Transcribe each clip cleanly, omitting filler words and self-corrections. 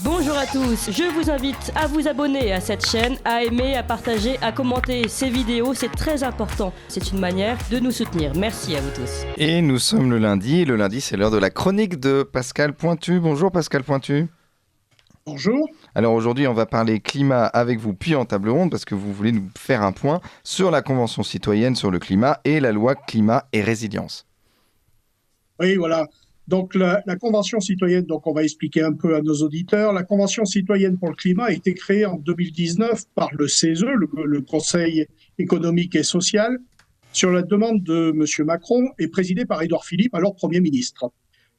Bonjour à tous, je vous invite à vous abonner à cette chaîne, à aimer, à partager, à commenter ces vidéos, c'est très important. C'est une manière de nous soutenir. Merci à vous tous. Et nous sommes le lundi c'est l'heure de la chronique de Pascal Pointu. Bonjour Pascal Pointu. Bonjour. Alors aujourd'hui on va parler climat avec vous puis en table ronde parce que vous voulez nous faire un point sur la Convention citoyenne sur le climat et la loi climat et résilience. Oui, voilà. Donc la Convention citoyenne, donc on va expliquer un peu à nos auditeurs. La Convention citoyenne pour le climat a été créée en 2019 par le CESE, le Conseil économique et social, sur la demande de M. Macron et présidée par Édouard Philippe, alors Premier ministre.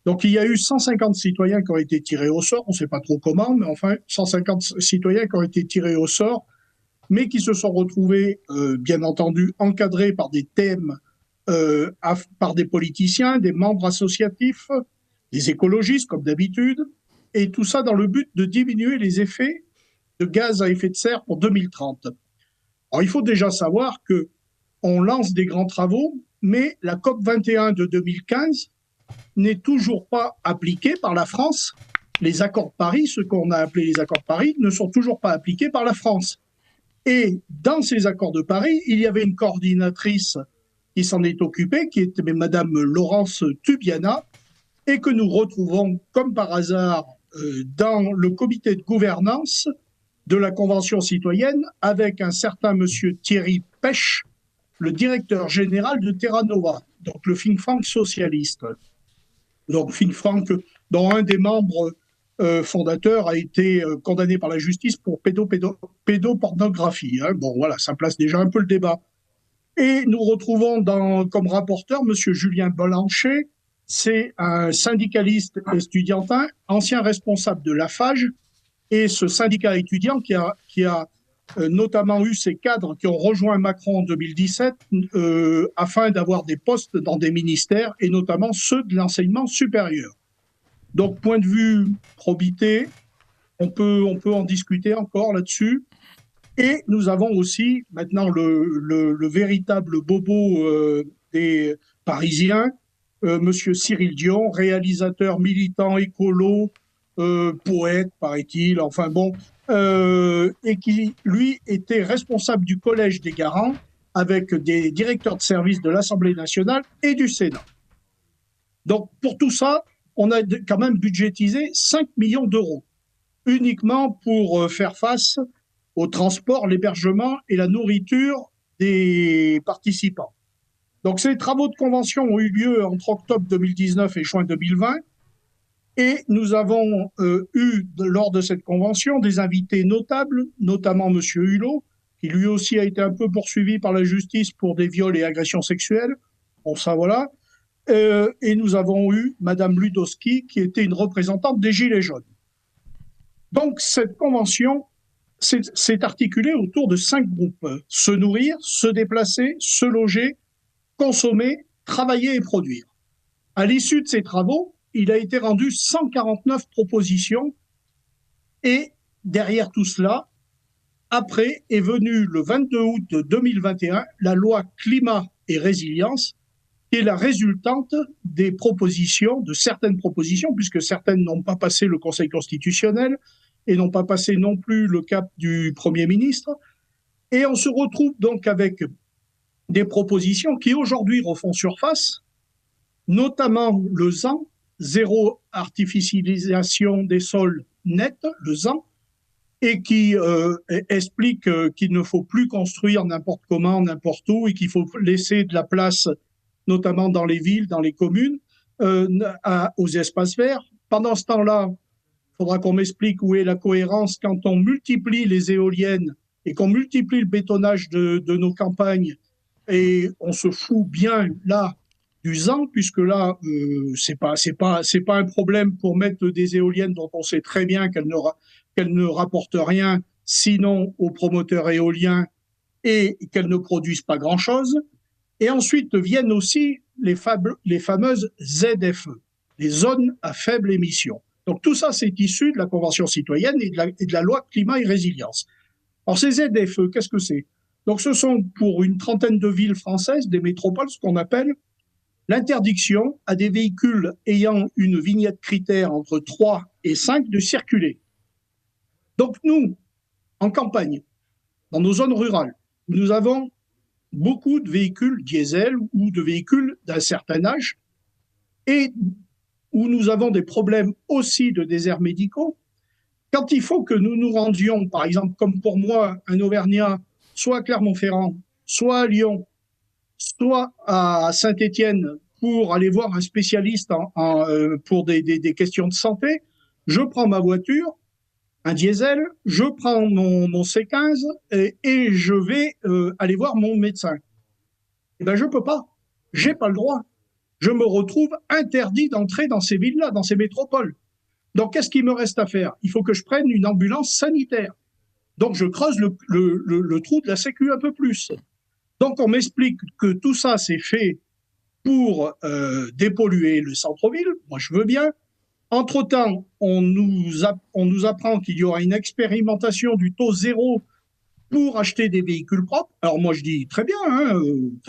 Donc il y a eu 150 citoyens qui ont été tirés au sort, on ne sait pas trop comment, mais enfin 150 citoyens qui ont été tirés au sort, mais qui se sont retrouvés, bien entendu, encadrés par des thèmes par des politiciens, des membres associatifs, des écologistes comme d'habitude, et tout ça dans le but de diminuer les effets de gaz à effet de serre pour 2030. Alors il faut déjà savoir que on lance des grands travaux, mais la COP 21 de 2015 n'est toujours pas appliquée par la France. Les accords de Paris, ce qu'on a appelé les accords de Paris, ne sont toujours pas appliqués par la France. Et dans ces accords de Paris, il y avait une coordinatrice qui s'en est occupée, qui est Madame Laurence Tubiana, et que nous retrouvons comme par hasard dans le comité de gouvernance de la Convention citoyenne avec un certain monsieur Thierry Pech, le directeur général de Terra Nova, donc le think tank socialiste. Donc think tank dont un des membres fondateurs a été condamné par la justice pour pédopornographie. Bon voilà, ça place déjà un peu le débat. Et nous retrouvons comme rapporteur M. Julien Blanchet, c'est un syndicaliste estudiantin, ancien responsable de l'AFAGE, et ce syndicat étudiant qui a notamment eu ces cadres qui ont rejoint Macron en 2017 afin d'avoir des postes dans des ministères, et notamment ceux de l'enseignement supérieur. Donc, point de vue probité, on peut en discuter encore là-dessus. Et nous avons aussi maintenant le véritable bobo des Parisiens, Monsieur Cyril Dion, réalisateur, militant, écolo, poète, paraît-il, enfin bon, et qui, lui, était responsable du Collège des Garants avec des directeurs de service de l'Assemblée nationale et du Sénat. Donc, pour tout ça, on a quand même budgétisé 5 millions d'euros, uniquement pour faire face au transport, l'hébergement et la nourriture des participants. Donc ces travaux de convention ont eu lieu entre octobre 2019 et juin 2020, et nous avons eu lors de cette convention des invités notables, notamment M. Hulot, qui lui aussi a été un peu poursuivi par la justice pour des viols et agressions sexuelles. Bon, ça voilà. Et nous avons eu Mme Ludowski, qui était une représentante des Gilets jaunes. Donc cette convention c'est articulé autour de 5 groupes. Se nourrir, se déplacer, se loger, consommer, travailler et produire. À l'issue de ces travaux, il a été rendu 149 propositions, et derrière tout cela, après est venue le 22 août 2021 la loi climat et résilience, qui est la résultante des propositions, de certaines propositions, puisque certaines n'ont pas passé le Conseil constitutionnel, et n'ont pas passé non plus le cap du Premier ministre. Et on se retrouve donc avec des propositions qui aujourd'hui refont surface, notamment le ZAN, zéro artificialisation des sols net, le ZAN, et qui explique qu'il ne faut plus construire n'importe comment, n'importe où, et qu'il faut laisser de la place, notamment dans les villes, dans les communes, aux espaces verts. Pendant ce temps-là, il faudra qu'on m'explique où est la cohérence quand on multiplie les éoliennes et qu'on multiplie le bétonnage de nos campagnes, et on se fout bien là du ZAN, puisque là, c'est pas un problème pour mettre des éoliennes dont on sait très bien qu'elles ne rapportent rien, sinon aux promoteurs éoliens, et qu'elles ne produisent pas grand-chose. Et ensuite viennent aussi les fameuses ZFE, les zones à faible émission. Donc tout ça, c'est issu de la Convention citoyenne et de la loi climat et résilience. Alors ces ZFE, qu'est-ce que c'est? Donc ce sont pour une trentaine de villes françaises, des métropoles, ce qu'on appelle l'interdiction à des véhicules ayant une vignette critère entre 3 et 5 de circuler. Donc nous, en campagne, dans nos zones rurales, nous avons beaucoup de véhicules diesel ou de véhicules d'un certain âge et où nous avons des problèmes aussi de déserts médicaux. Quand il faut que nous nous rendions, par exemple, comme pour moi, un Auvergnat, soit à Clermont-Ferrand, soit à Lyon, soit à Saint-Étienne pour aller voir un spécialiste pour des questions de santé, je prends ma voiture, un diesel, je prends mon C15 et je vais aller voir mon médecin. Eh bien, je ne peux pas. Je n'ai pas le droit. Je me retrouve interdit d'entrer dans ces villes-là, dans ces métropoles. Donc, qu'est-ce qu'il me reste à faire? Il faut que je prenne une ambulance sanitaire. Donc, je creuse le trou de la Sécu un peu plus. Donc, on m'explique que tout ça, c'est fait pour dépolluer le centre-ville. Moi, je veux bien. Entre-temps, on nous apprend qu'il y aura une expérimentation du taux zéro pour acheter des véhicules propres. Alors moi, je dis très bien, hein,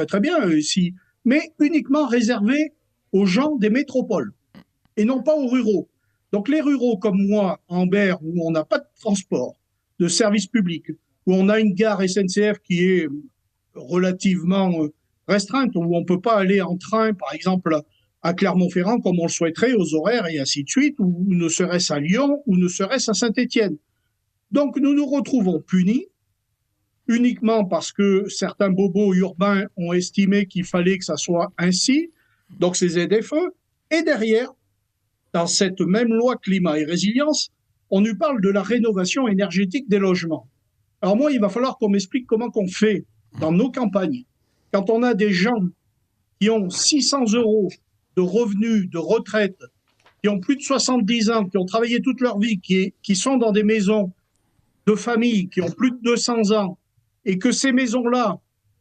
très bien, mais uniquement réservé aux gens des métropoles et non pas aux ruraux. Donc les ruraux comme moi, en Berre, où on n'a pas de transport, de service public, où on a une gare SNCF qui est relativement restreinte, où on ne peut pas aller en train, par exemple, à Clermont-Ferrand comme on le souhaiterait, aux horaires et ainsi de suite, ou ne serait-ce à Lyon, ou ne serait-ce à Saint-Étienne. Donc nous nous retrouvons punis, uniquement parce que certains bobos urbains ont estimé qu'il fallait que ça soit ainsi, donc ces ZFE, et derrière, dans cette même loi climat et résilience, on nous parle de la rénovation énergétique des logements. Alors moi, il va falloir qu'on m'explique comment qu'on fait dans nos campagnes, quand on a des gens qui ont 600 € de revenus, de retraite, qui ont plus de 70 ans, qui ont travaillé toute leur vie, qui sont dans des maisons de famille, qui ont plus de 200 ans, et que ces maisons-là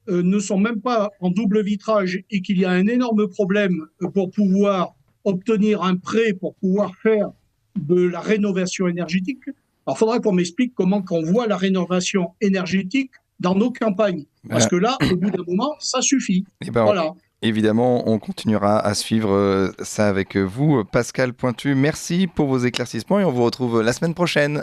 ne sont même pas en double vitrage et qu'il y a un énorme problème pour pouvoir obtenir un prêt, pour pouvoir faire de la rénovation énergétique. Alors, il faudrait qu'on m'explique comment qu'on voit la rénovation énergétique dans nos campagnes. Parce que là, au bout d'un moment, ça suffit. Voilà. Évidemment, on continuera à suivre ça avec vous. Pascal Pointu, merci pour vos éclaircissements et on vous retrouve la semaine prochaine.